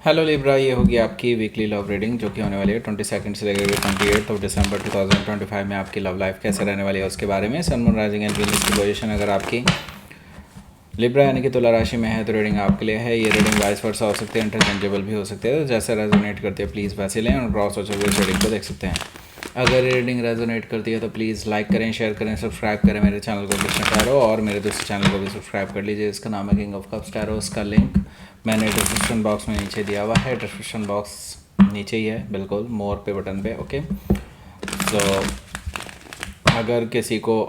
Hello Libra, ये होगी आपकी वीकली लव रीडिंग जो कि होने वाली है 22 से लेकर 28 दिसंबर 2025 में। आपकी लव लाइफ कैसे रहने वाली है उसके बारे में। Sun moon rising and Venus की पोजीशन अगर आपकी लिब्रा यानी कि तुला राशि में है तो रीडिंग आपके लिए है। ये रीडिंग वाइस वर्सा हो सकती है, इंटरचेंजेबल भी हो सकती है, तो जैसे रेजोनेट करती है प्लीज़ वैसे लें और क्रॉस और इस रीडिंग को देख सकते हैं। अगर ये रीडिंग रेजोनेट करती है तो प्लीज़ लाइक करें, शेयर करें, सब्सक्राइब करें मेरे चैनल को कृष्ण टैरो, और मेरे दूसरे चैनल को भी सब्सक्राइब कर लीजिए। इसका नाम है किंग ऑफ कप्स टैरो। उसका लिंक मैंने डिस्क्रिप्शन बॉक्स में नीचे दिया हुआ है। डिस्क्रिप्शन बॉक्स नीचे ही है, बिल्कुल मोर पे बटन पे। ओके, तो अगर किसी को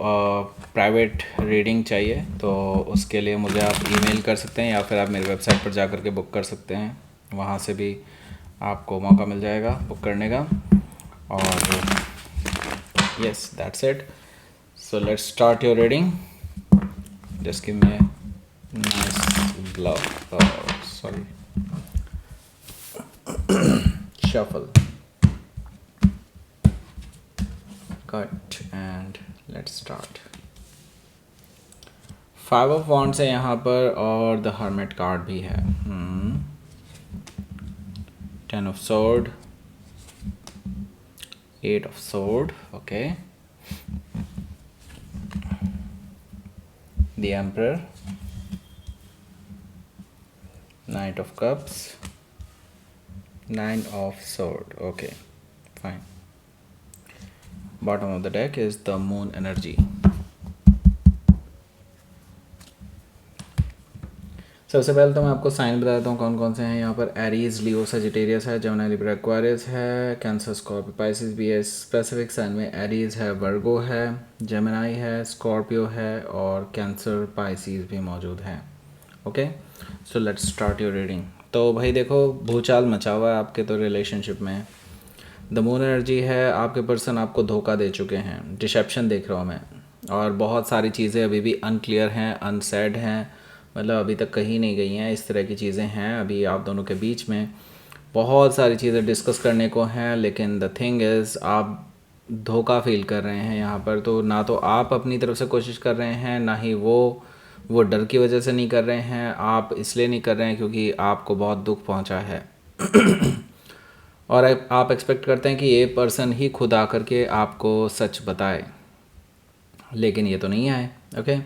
प्राइवेट रीडिंग चाहिए तो उसके लिए मुझे आप ईमेल कर सकते हैं या फिर आप मेरी वेबसाइट पर जा कर के बुक कर सकते हैं। वहाँ से भी आपको मौका मिल जाएगा बुक करने का। और yes, that's it. So let's start your reading. Just give me a nice blow. Sorry. Shuffle. Cut and let's start. Five of Wands है यहाँ पर और The Hermit कार्ड भी है। Ten of Sword, Eight of Sword, okay. The Emperor, Knight of Cups, Nine of Sword, okay, fine. Bottom of the deck is the Moon energy. सबसे पहले तो मैं आपको साइन बता देता हूँ कौन कौन से हैं यहाँ पर। एरीज, लियो, सजिटेरियस है, जेमिनी, लिब्रा, एक्वारियस है, कैंसर, स्कॉर्पियो, पाइसिस भी है। स्पेसिफिक साइन में एरीज है, वर्गो है, जेमिनी है, स्कॉर्पियो है और कैंसर, पाइसिस भी मौजूद हैं। Okay, so let's start your reading. तो भाई देखो, भूचाल मचा हुआ है आपके तो रिलेशनशिप में। द मून एनर्जी है, आपके पर्सन आपको धोखा दे चुके हैं, डिसेप्शन देख रहा हूँ मैं। और बहुत सारी चीज़ें अभी भी अनक्लियर हैं, अनसेड हैं, मतलब अभी तक कहीं नहीं गई हैं। इस तरह की चीज़ें हैं अभी आप दोनों के बीच में। बहुत सारी चीज़ें डिस्कस करने को हैं, लेकिन द थिंग इज़ आप धोखा फील कर रहे हैं यहाँ पर। तो ना तो आप अपनी तरफ से कोशिश कर रहे हैं, ना ही वो डर की वजह से नहीं कर रहे हैं। आप इसलिए नहीं कर रहे हैं क्योंकि आपको बहुत दुख पहुँचा है और आप एक्सपेक्ट करते हैं कि ये पर्सन ही खुद आकर के आपको सच बताए, लेकिन ये तो नहीं आए। ओके,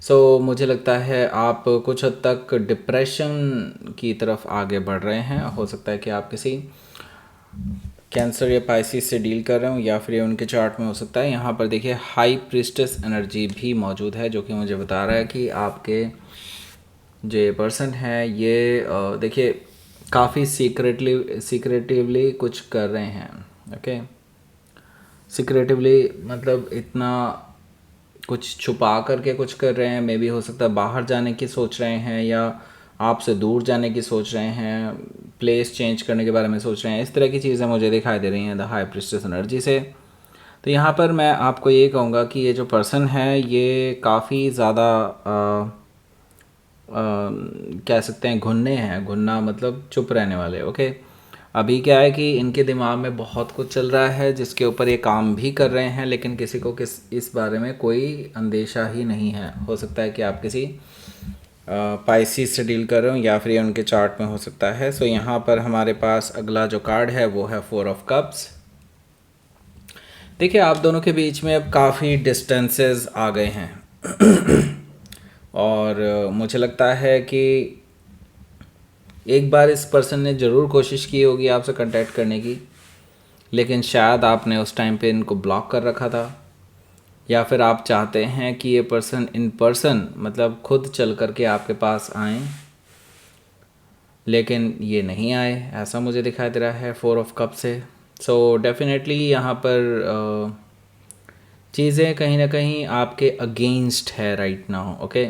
सो मुझे लगता है आप कुछ हद तक डिप्रेशन की तरफ आगे बढ़ रहे हैं। हो सकता है कि आप किसी कैंसर या पाइसिस से डील कर रहे हो, या फिर ये उनके चार्ट में हो सकता है। यहाँ पर देखिए हाई प्रीस्टेस एनर्जी भी मौजूद है, जो कि मुझे बता रहा है कि आपके जो पर्सन है ये देखिए काफ़ी सीक्रेटिवली कुछ कर रहे हैं। ओके, सीक्रेटिवली मतलब इतना कुछ छुपा करके कुछ कर रहे हैं। मे बी हो सकता है बाहर जाने की सोच रहे हैं, या आपसे दूर जाने की सोच रहे हैं, प्लेस चेंज करने के बारे में सोच रहे हैं। इस तरह की चीज़ें मुझे दिखाई दे रही हैं द हाई प्रीस्टेस एनर्जी से। तो यहाँ पर मैं आपको ये कहूँगा कि ये जो पर्सन है ये काफ़ी ज़्यादा कह सकते हैं घुन्ने हैं। घुन्ना मतलब चुप रहने वाले। ओके, अभी क्या है कि इनके दिमाग में बहुत कुछ चल रहा है जिसके ऊपर ये काम भी कर रहे हैं, लेकिन किसी को इस बारे में कोई अंदेशा ही नहीं है। हो सकता है कि आप किसी पाइसिस से डील कर रहे हो, या फिर ये उनके चार्ट में हो सकता है। सो यहाँ पर हमारे पास अगला जो कार्ड है वो है फोर ऑफ कप्स। देखिए आप दोनों के बीच में अब काफ़ी डिस्टेंसेस आ गए हैं और मुझे लगता है कि एक बार इस पर्सन ने ज़रूर कोशिश की होगी आपसे कांटेक्ट करने की, लेकिन शायद आपने उस टाइम पे इनको ब्लॉक कर रखा था, या फिर आप चाहते हैं कि ये पर्सन इन पर्सन मतलब खुद चल कर के आपके पास आएँ, लेकिन ये नहीं आए, ऐसा मुझे दिखाई दे रहा है फोर ऑफ कप से। सो डेफिनेटली यहाँ पर चीज़ें कहीं ना कहीं आपके अगेंस्ट है राइट नाउ। ओके,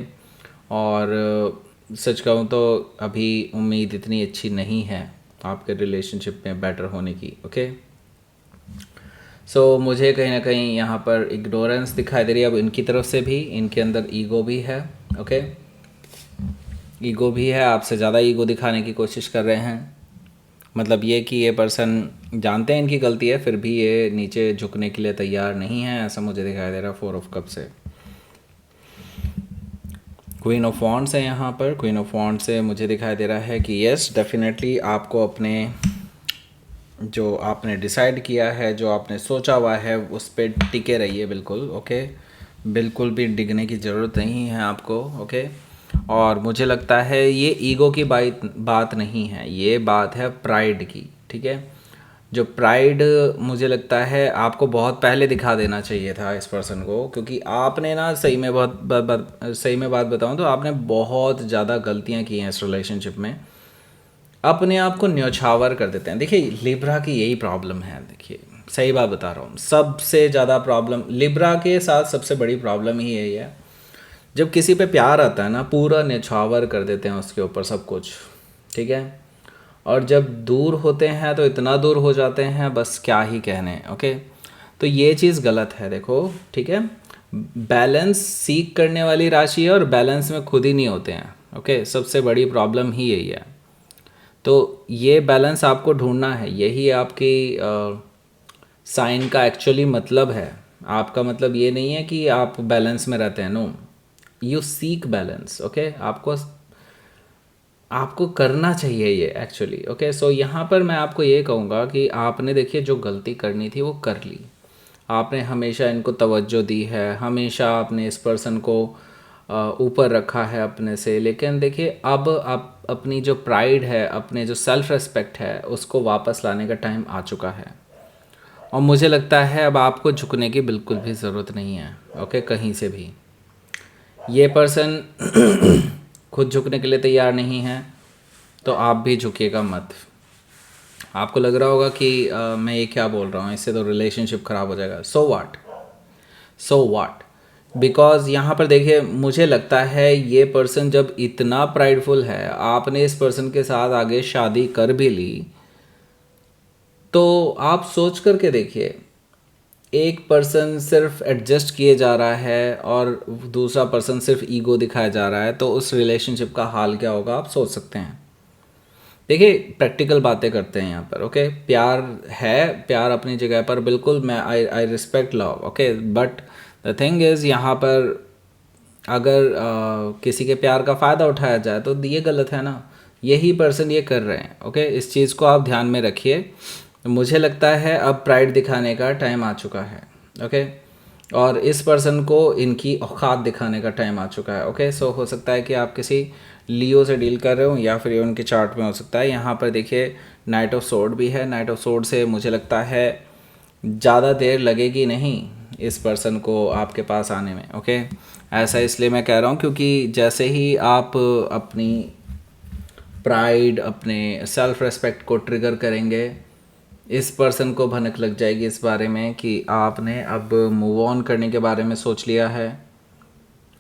और सच कहूँ तो अभी उम्मीद इतनी अच्छी नहीं है आपके रिलेशनशिप में बेटर होने की। ओके, सो मुझे कहीं ना कहीं यहाँ पर इग्नोरेंस दिखाई दे रही है अब इनकी तरफ से भी। इनके अंदर ईगो भी है। ओके, ईगो भी है, आपसे ज़्यादा ईगो दिखाने की कोशिश कर रहे हैं। मतलब ये कि ये पर्सन जानते हैं इनकी गलती है, फिर भी ये नीचे झुकने के लिए तैयार नहीं है, ऐसा मुझे दिखाई दे रहा फोर ऑफ कप से। क्वीन ऑफ वॉन्ड्स है यहाँ पर। क्वीन ऑफ वॉन्ड्स से मुझे दिखाई दे रहा है कि यस डेफिनेटली आपको अपने जो आपने डिसाइड किया है, जो आपने सोचा हुआ है, उस पर टिके रहिए बिल्कुल। ओके, बिल्कुल भी डिगने की ज़रूरत नहीं है आपको। ओके, और मुझे लगता है ये ईगो की बात नहीं है, ये बात है प्राइड की। ठीक है, जो प्राइड मुझे लगता है आपको बहुत पहले दिखा देना चाहिए था इस पर्सन को, क्योंकि आपने ना सही में सही में बात बताऊं तो आपने बहुत ज़्यादा गलतियां की हैं इस रिलेशनशिप में। अपने आप को न्यौछावर कर देते हैं। देखिए लिब्रा की यही प्रॉब्लम है। देखिए सही बात बता रहा हूँ, सबसे ज़्यादा प्रॉब्लम लिब्रा के साथ सबसे बड़ी प्रॉब्लम ही यही है, जब किसी पे प्यार आता है ना पूरा न्यौछावर कर देते हैं उसके ऊपर सब कुछ। ठीक है, और जब दूर होते हैं तो इतना दूर हो जाते हैं बस क्या ही कहने। ओके, तो ये चीज़ गलत है। देखो ठीक है, बैलेंस सीख करने वाली राशि है और बैलेंस में खुद ही नहीं होते हैं। ओके, सबसे बड़ी प्रॉब्लम ही यही है। तो ये बैलेंस आपको ढूंढना है, यही आपकी साइन का एक्चुअली मतलब है। आपका मतलब ये नहीं है कि आप बैलेंस में रहते हैं, no, you seek balance. Okay, आपको करना चाहिए ये एक्चुअली। ओके, सो यहाँ पर मैं आपको ये कहूँगा कि आपने देखिए जो गलती करनी थी वो कर ली। आपने हमेशा इनको तवज्जो दी है, हमेशा आपने इस पर्सन को ऊपर रखा है अपने से, लेकिन देखिए अब आप अपनी जो प्राइड है, अपने जो सेल्फ रेस्पेक्ट है, उसको वापस लाने का टाइम आ चुका है। और मुझे लगता है अब आपको झुकने की बिल्कुल भी ज़रूरत नहीं है। ओके, कहीं से भी ये पर्सन खुद झुकने के लिए तैयार नहीं है, तो आप भी झुकिएगा मत। आपको लग रहा होगा कि मैं ये क्या बोल रहा हूँ, इससे तो रिलेशनशिप ख़राब हो जाएगा। So what, so what, because यहाँ पर देखिए मुझे लगता है ये पर्सन जब इतना प्राइडफुल है, आपने इस पर्सन के साथ आगे शादी कर भी ली, तो आप सोच करके देखिए, एक पर्सन सिर्फ एडजस्ट किए जा रहा है और दूसरा पर्सन सिर्फ ईगो दिखाया जा रहा है, तो उस रिलेशनशिप का हाल क्या होगा आप सोच सकते हैं। देखिए प्रैक्टिकल बातें करते हैं यहाँ पर। ओके, प्यार है, प्यार अपनी जगह पर बिल्कुल, मैं I respect love. Okay, but the thing is यहाँ पर अगर किसी के प्यार का फ़ायदा उठाया जाए तो ये गलत है ना। यही पर्सन ये कर रहे हैं। ओके, इस चीज़ को आप ध्यान में रखिए। मुझे लगता है अब प्राइड दिखाने का टाइम आ चुका है। ओके, और इस पर्सन को इनकी औकात दिखाने का टाइम आ चुका है। ओके, सो हो सकता है कि आप किसी लियो से डील कर रहे हो या फिर ये उनके चार्ट में हो सकता है। यहाँ पर देखिए नाइट ऑफ सोर्ड भी है। नाइट ऑफ सोर्ड से मुझे लगता है ज़्यादा देर लगेगी नहीं इस पर्सन को आपके पास आने में। ओके, ऐसा इसलिए मैं कह रहा हूँ क्योंकि जैसे ही आप अपनी प्राइड, अपने सेल्फ रेस्पेक्ट को ट्रिगर करेंगे, इस पर्सन को भनक लग जाएगी इस बारे में कि आपने अब मूव ऑन करने के बारे में सोच लिया है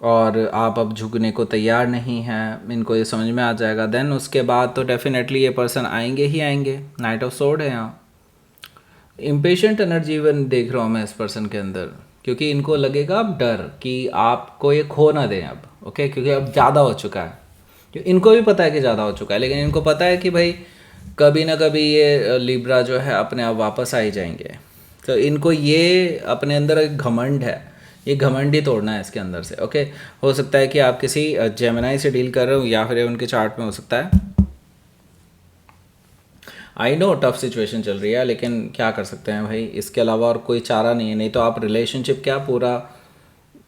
और आप अब झुकने को तैयार नहीं हैं। इनको ये समझ में आ जाएगा, देन उसके बाद तो डेफिनेटली ये पर्सन आएंगे ही आएंगे। नाइट ऑफ सोर्ड है यहाँ। इम्पेशेंट एनर्जी इवन देख रहा हूँ मैं इस पर्सन के अंदर, क्योंकि इनको लगेगा अब डर कि आपको ये खो ना दें अब। ओके, क्योंकि अब ज़्यादा हो चुका है। जो इनको भी पता है कि ज़्यादा हो चुका है, लेकिन इनको पता है कि भाई कभी ना कभी ये लिब्रा जो है अपने आप वापस आ ही जाएंगे। तो इनको ये अपने अंदर एक घमंड है, ये घमंड ही तोड़ना है इसके अंदर से। ओके, हो सकता है कि आप किसी जेमिनाई से डील कर रहे हो या फिर उनके चार्ट में हो सकता है। आई नो टफ सिचुएशन चल रही है, लेकिन क्या कर सकते हैं भाई, इसके अलावा और कोई चारा नहीं है। नहीं तो आप रिलेशनशिप क्या, पूरा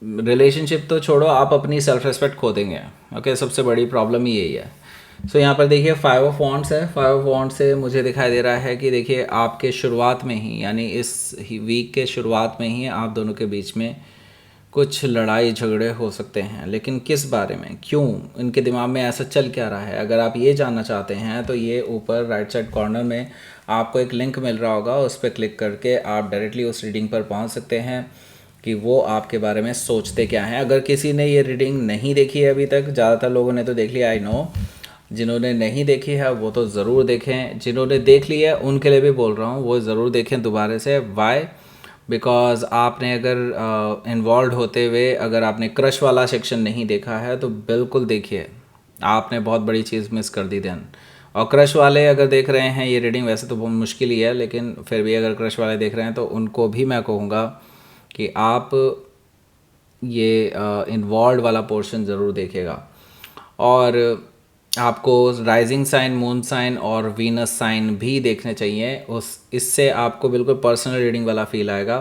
रिलेशनशिप तो छोड़ो, आप अपनी सेल्फ रिस्पेक्ट खो देंगे। ओके, सबसे बड़ी प्रॉब्लम ही यही है। सो यहाँ पर देखिए 5 ऑफ वॉन्ड्स है। 5 ऑफ वॉन्ड्स से मुझे दिखाई दे रहा है कि देखिए आपके शुरुआत में ही, यानी इस वीक के शुरुआत में ही आप दोनों के बीच में कुछ लड़ाई झगड़े हो सकते हैं। लेकिन किस बारे में, क्यों, इनके दिमाग में ऐसा चल क्या रहा है, अगर आप ये जानना चाहते हैं तो ये ऊपर राइट साइड कॉर्नर में आपको एक लिंक मिल रहा होगा, उस पर क्लिक करके आप डायरेक्टली उस रीडिंग पर पहुंच सकते हैं कि वो आपके बारे में सोचते क्या हैं। अगर किसी ने ये रीडिंग नहीं देखी है अभी तक, ज़्यादातर लोगों ने तो देख लिया, आई नो। जिन्होंने नहीं देखी है वो तो ज़रूर देखें, जिन्होंने देख ली है उनके लिए भी बोल रहा हूँ वो ज़रूर देखें दोबारा से। वाई, बिकॉज आपने अगर इन्वॉल्व होते हुए अगर आपने क्रश वाला सेक्शन नहीं देखा है तो बिल्कुल देखिए, आपने बहुत बड़ी चीज़ मिस कर दी देन। और क्रश वाले अगर देख रहे हैं ये रीडिंग, वैसे तो बहुत मुश्किल ही है, लेकिन फिर भी अगर क्रश वाले देख रहे हैं तो उनको भी मैं कहूँगा कि आप ये इन्वॉल्व वाला पोर्शन ज़रूर देखेगा। और आपको राइजिंग साइन, मून साइन और वीनस साइन भी देखने चाहिए, उस इससे आपको बिल्कुल पर्सनल रीडिंग वाला फील आएगा।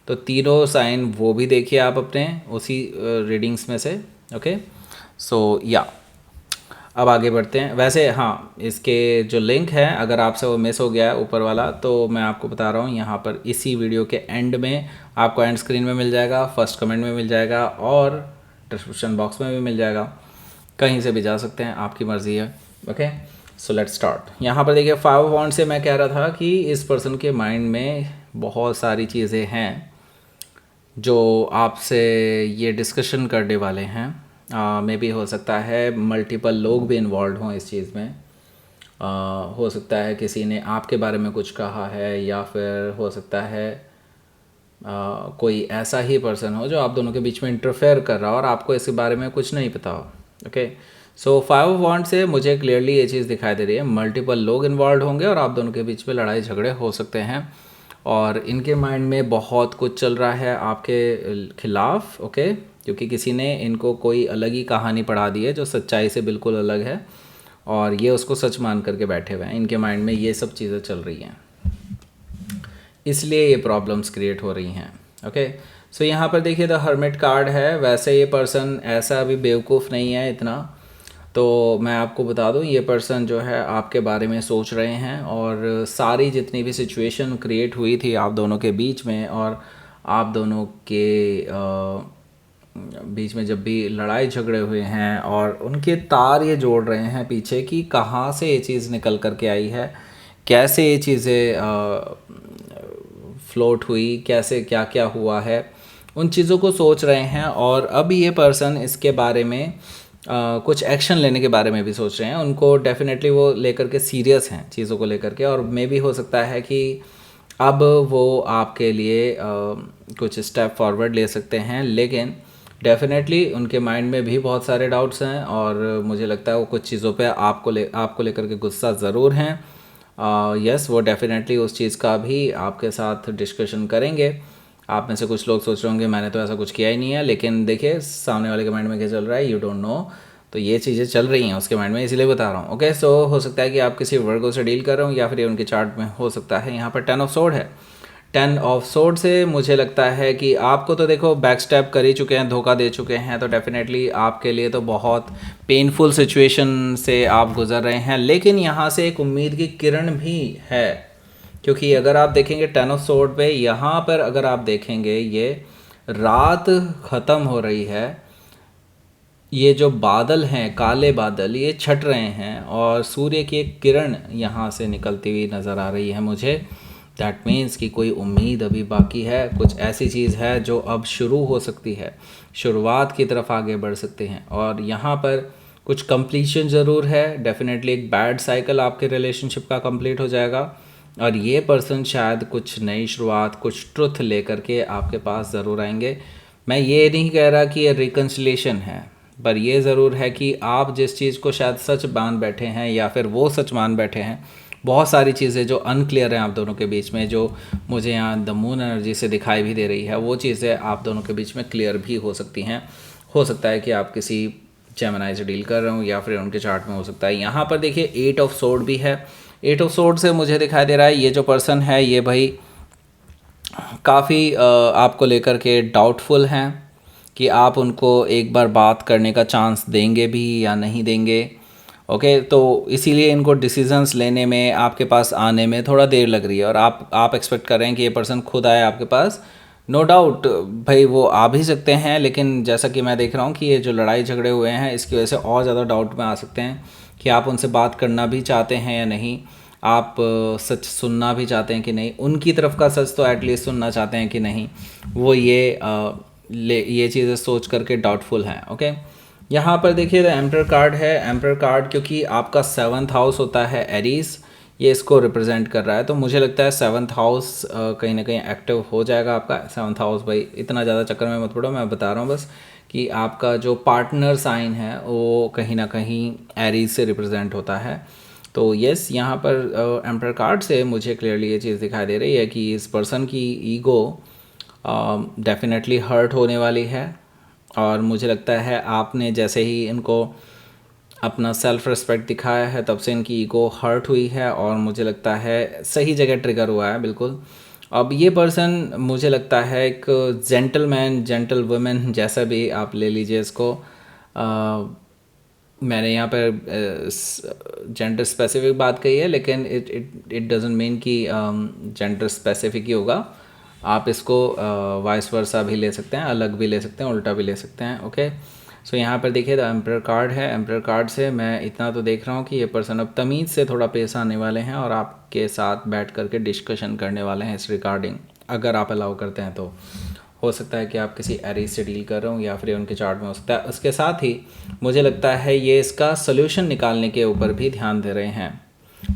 तो तीनों साइन वो भी देखिए आप अपने उसी रीडिंग्स में से। ओके, सो या अब आगे बढ़ते हैं। वैसे हाँ, इसके जो लिंक है अगर आपसे वो मिस हो गया है ऊपर वाला, तो मैं आपको बता रहा हूँ यहाँ पर इसी वीडियो के एंड में आपको एंड स्क्रीन में मिल जाएगा, फर्स्ट कमेंट में मिल जाएगा और डिस्क्रिप्शन बॉक्स में भी मिल जाएगा। कहीं से भी जा सकते हैं, आपकी मर्ज़ी है। Okay, so let's start. यहाँ पर देखिए 5 ऑफ वांड्स से मैं कह रहा था कि इस पर्सन के माइंड में बहुत सारी चीज़ें हैं जो आपसे ये डिस्कशन करने वाले हैं। मे बी हो सकता है मल्टीपल लोग भी इन्वॉल्व हों इस चीज़ में। हो सकता है किसी ने आपके बारे में कुछ कहा है, या फिर हो सकता है कोई ऐसा ही पर्सन हो जो आप दोनों के बीच में इंटरफेयर कर रहा हो और आपको इसके बारे में कुछ नहीं पता हो। ओके, सो 5 ऑफ वांड्स से मुझे क्लियरली ये चीज़ दिखाई दे रही है, मल्टीपल लोग इन्वॉल्व होंगे और आप दोनों के बीच में लड़ाई झगड़े हो सकते हैं और इनके माइंड में बहुत कुछ चल रहा है आपके खिलाफ। ओके, क्योंकि किसी ने इनको कोई अलग ही कहानी पढ़ा दी है जो सच्चाई से बिल्कुल अलग है और ये उसको सच मान करके बैठे हुए हैं। इनके माइंड में ये सब चीज़ें चल रही हैं, इसलिए ये प्रॉब्लम्स क्रिएट हो रही हैं। ओके, सो यहाँ पर देखिए द हर्मिट कार्ड है। वैसे ये पर्सन ऐसा भी बेवकूफ़ नहीं है इतना, तो मैं आपको बता दूँ ये पर्सन जो है आपके बारे में सोच रहे हैं और सारी जितनी भी सिचुएशन क्रिएट हुई थी आप दोनों के बीच में और आप दोनों के बीच में जब भी लड़ाई झगड़े हुए हैं और उनके तार ये जोड़ रहे हैं पीछे कि कहाँ से ये चीज़ निकल कर के आई है, कैसे ये चीज़ें फ्लोट हुई, कैसे क्या क्या हुआ है, उन चीज़ों को सोच रहे हैं। और अब ये पर्सन इसके बारे में कुछ एक्शन लेने के बारे में भी सोच रहे हैं। उनको डेफिनेटली वो लेकर के सीरियस हैं चीज़ों को लेकर के, और मे भी हो सकता है कि अब वो आपके लिए कुछ स्टेप फॉरवर्ड ले सकते हैं, लेकिन डेफिनेटली उनके माइंड में भी बहुत सारे डाउट्स हैं और मुझे लगता है वो कुछ चीज़ों पे आपको लेकर के गुस्सा ज़रूर हैं। यस, वो डेफिनेटली उस चीज़ का भी आपके साथ डिस्कशन करेंगे। आप में से कुछ लोग सोच रहे होंगे मैंने तो ऐसा कुछ किया ही नहीं है, लेकिन देखिए सामने वाले के माइंड में क्या चल रहा है, यू डोंट नो। तो ये चीज़ें चल रही हैं उसके माइंड में, इसीलिए बता रहा हूँ। ओके, सो हो सकता है कि आप किसी वर्गो से डील कर रहे हो या फिर ये उनके चार्ट में हो सकता है। यहाँ पर 10 ऑफ सोर्ड है। 10 ऑफ सोर्ड से मुझे लगता है कि आपको तो देखो बैक स्टेप कर ही चुके हैं, धोखा दे चुके हैं, तो डेफिनेटली आपके लिए तो बहुत पेनफुल सिचुएशन से आप गुजर रहे हैं, लेकिन यहाँ से एक उम्मीद की किरण भी है। क्योंकि अगर आप देखेंगे 10 ऑफ सोर्ड पे, यहाँ पर अगर आप देखेंगे ये रात ख़त्म हो रही है, ये जो बादल हैं काले बादल ये छट रहे हैं और सूर्य की एक किरण यहाँ से निकलती हुई नज़र आ रही है मुझे। दैट मीन्स कि कोई उम्मीद अभी बाकी है, कुछ ऐसी चीज़ है जो अब शुरू हो सकती है, शुरुआत की तरफ आगे बढ़ सकते हैं। और यहाँ पर कुछ कंप्लीशन ज़रूर है, डेफिनेटली एक बैड साइकिल आपके रिलेशनशिप का कंप्लीट हो जाएगा और ये पर्सन शायद कुछ नई शुरुआत, कुछ ट्रुथ लेकर के आपके पास ज़रूर आएंगे। मैं ये नहीं कह रहा कि ये रिकन्सिलेशन है, पर ये ज़रूर है कि आप जिस चीज़ को शायद सच मान बैठे हैं या फिर वो सच मान बैठे हैं, बहुत सारी चीज़ें जो अनक्लियर हैं आप दोनों के बीच में, जो मुझे यहाँ द मून एनर्जी से दिखाई भी दे रही है, वो चीज़ें आप दोनों के बीच में क्लियर भी हो सकती हैं। हो सकता है कि आप किसी जेमिनी से डील कर रहे हो या फिर उनके चार्ट में हो सकता है। यहाँ पर देखिए 8 ऑफ सोर्ड भी है। 8 ऑफ सोर्ड से मुझे दिखाई दे रहा है ये जो पर्सन है ये भाई काफ़ी आपको लेकर के डाउटफुल हैं कि आप उनको एक बार बात करने का चांस देंगे भी या नहीं देंगे। ओके, तो इसीलिए इनको डिसीजंस लेने में, आपके पास आने में थोड़ा देर लग रही है और आप एक्सपेक्ट कर रहे हैं कि ये पर्सन खुद आए आपके पास। नो डाउट भाई वो आ भी सकते हैं, लेकिन जैसा कि मैं देख रहा हूँ कि ये जो लड़ाई झगड़े हुए हैं इसकी वजह से और ज़्यादा डाउट में आ सकते हैं कि आप उनसे बात करना भी चाहते हैं या नहीं, आप सच सुनना भी चाहते हैं कि नहीं, उनकी तरफ का सच तो एटलीस्ट सुनना चाहते हैं कि नहीं। वो ये चीज़ें सोच करके डाउटफुल हैं। ओके, यहाँ पर देखिए द एम्परर कार्ड है। एम्परर कार्ड क्योंकि आपका 7th हाउस होता है एरीज, ये इसको रिप्रेजेंट कर रहा है, तो मुझे लगता है 7th हाउस कहीं ना कहीं एक्टिव हो जाएगा आपका। 7th हाउस भाई इतना ज़्यादा चक्कर में मत पड़ो, मैं बता रहा हूँ बस कि आपका जो पार्टनर साइन है वो कहीं ना कहीं एरीज से रिप्रेजेंट होता है। तो यस, यहाँ पर एम्परर कार्ड से मुझे क्लियरली ये चीज़ दिखाई दे रही है कि इस पर्सन की ईगो डेफिनेटली हर्ट होने वाली है और मुझे लगता है आपने जैसे ही इनको अपना सेल्फ रिस्पेक्ट दिखाया है तब से इनकी ईगो हर्ट हुई है, और मुझे लगता है सही जगह ट्रिगर हुआ है बिल्कुल। अब ये पर्सन मुझे लगता है एक जेंटलमैन, जेंटल वुमेन, जैसा भी आप ले लीजिए इसको। मैंने यहाँ पर जेंडर स्पेसिफिक बात कही है, लेकिन इट डजंट मीन कि जेंडर स्पेसिफिक ही होगा। आप इसको वाइस वर्सा भी ले सकते हैं, अलग भी ले सकते हैं, उल्टा भी ले सकते हैं। ओके, सो यहाँ पर देखिए द एम्परर कार्ड है। एम्परर कार्ड से मैं इतना तो देख रहा हूँ कि ये पर्सन अब तमीज़ से थोड़ा पेश आने वाले हैं और आपके साथ बैठ करके डिस्कशन करने वाले हैं इस रिगार्डिंग, अगर आप अलाउ करते हैं तो। हो सकता है कि आप किसी एरीज से डील कर रहे हो या फिर उनके चार्ट में हो सकता है। उसके साथ ही मुझे लगता है ये इसका सोल्यूशन निकालने के ऊपर भी ध्यान दे रहे हैं।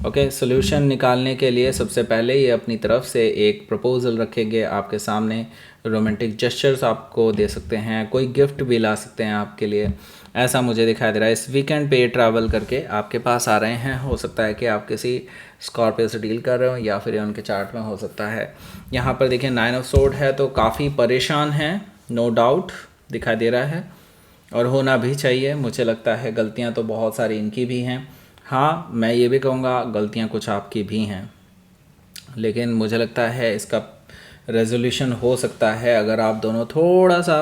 ओके, सोल्यूशन निकालने के लिए सबसे पहले ये अपनी तरफ से एक प्रपोजल रखेंगे आपके सामने। रोमांटिक जेस्चर्स आपको दे सकते हैं, कोई गिफ्ट भी ला सकते हैं आपके लिए, ऐसा मुझे दिखाई दे रहा है। इस वीकेंड पे ट्रैवल करके आपके पास आ रहे हैं। हो सकता है कि आप किसी स्कॉर्पियो से डील कर रहे हो या फिर उनके चार्ट में हो सकता है। यहाँ पर देखिए 9 ऑफ सोर्ड है, तो काफ़ी परेशान हैं, नो डाउट दिखाई दे रहा है, और होना भी चाहिए। मुझे लगता है गलतियाँ तो बहुत सारी इनकी भी हैं। हाँ, मैं ये भी कहूँगा गलतियाँ कुछ आपकी भी हैं, लेकिन मुझे लगता है इसका रेजोल्यूशन हो सकता है अगर आप दोनों थोड़ा सा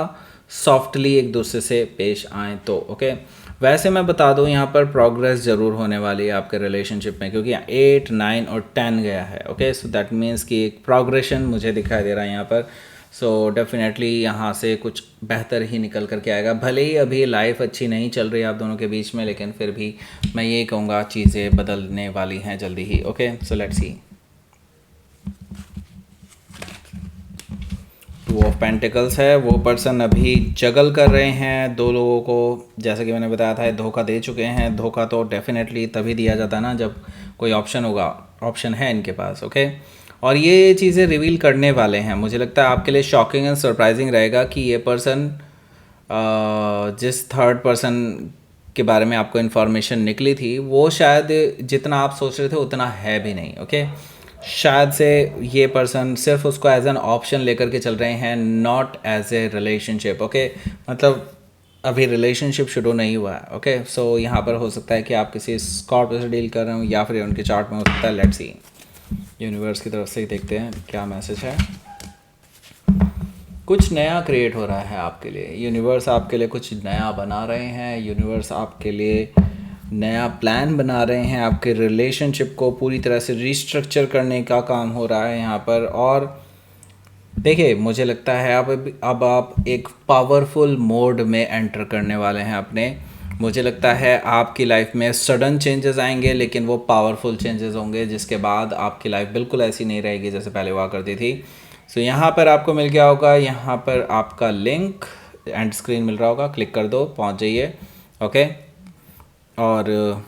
सॉफ्टली एक दूसरे से पेश आएँ तो। ओके, वैसे मैं बता दूं यहाँ पर प्रोग्रेस ज़रूर होने वाली है आपके रिलेशनशिप में, क्योंकि 8, 9 और 10 गया है। ओके, सो दैट मीन्स कि एक प्रोग्रेशन मुझे दिखाई दे रहा है यहाँ पर। सो डेफिनेटली यहाँ से कुछ बेहतर ही निकल करके आएगा। भले ही अभी लाइफ अच्छी नहीं चल रही है आप दोनों के बीच में, लेकिन फिर भी मैं ये कहूँगा चीज़ें बदलने वाली हैं जल्दी ही। Okay, so let's see. Two of pentacles है, वो पर्सन अभी जगल कर रहे हैं दो लोगों को। जैसे कि मैंने बताया था धोखा दे चुके हैं। धोखा तो डेफिनेटली तभी दिया जाता है ना जब कोई ऑप्शन होगा। ऑप्शन है इनके पास। ओके, और ये चीज़ें रिवील करने वाले हैं। मुझे लगता है आपके लिए शॉकिंग एंड सरप्राइजिंग रहेगा कि ये पर्सन जिस थर्ड पर्सन के बारे में आपको इन्फॉर्मेशन निकली थी वो शायद जितना आप सोच रहे थे उतना है भी नहीं। ओके, शायद से ये पर्सन सिर्फ उसको एज एन ऑप्शन लेकर के चल रहे हैं, not as a relationship. Okay, मतलब अभी रिलेशनशिप शुरू नहीं हुआ है। ओके, सो यहाँ पर हो सकता है कि आप किसी स्कॉर्पियो से डील कर रहे हो या फिर उनके चार्ट में हो सकता है। लेट्स सी, यूनिवर्स की तरफ से ही देखते हैं क्या मैसेज है। कुछ नया क्रिएट हो रहा है आपके लिए। यूनिवर्स आपके लिए कुछ नया बना रहे हैं। यूनिवर्स आपके लिए नया प्लान बना रहे हैं। आपके रिलेशनशिप को पूरी तरह से रिस्ट्रक्चर करने का काम हो रहा है यहाँ पर। और देखिए, मुझे लगता है अब आप एक पावरफुल मोड में एंटर करने वाले हैं अपने। मुझे लगता है आपकी लाइफ में सडन चेंजेस आएंगे, लेकिन वो पावरफुल चेंजेस होंगे, जिसके बाद आपकी लाइफ बिल्कुल ऐसी नहीं रहेगी जैसे पहले हुआ करती थी। सो यहाँ पर आपको मिल गया होगा, यहाँ पर आपका लिंक एंड स्क्रीन मिल रहा होगा, क्लिक कर दो, पहुँच जाइए। ओके, और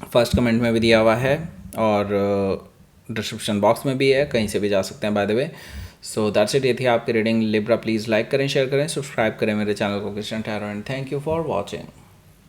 फर्स्ट कमेंट में भी दिया हुआ है और डिस्क्रिप्शन बॉक्स में भी है, कहीं से भी जा सकते हैं by the way. So that's it, ये थी आपकी रीडिंग लिब्रा। प्लीज़ लाइक करें, शेयर करें, सब्सक्राइब करें मेरे चैनल को Christian tarot, and thank you for watching.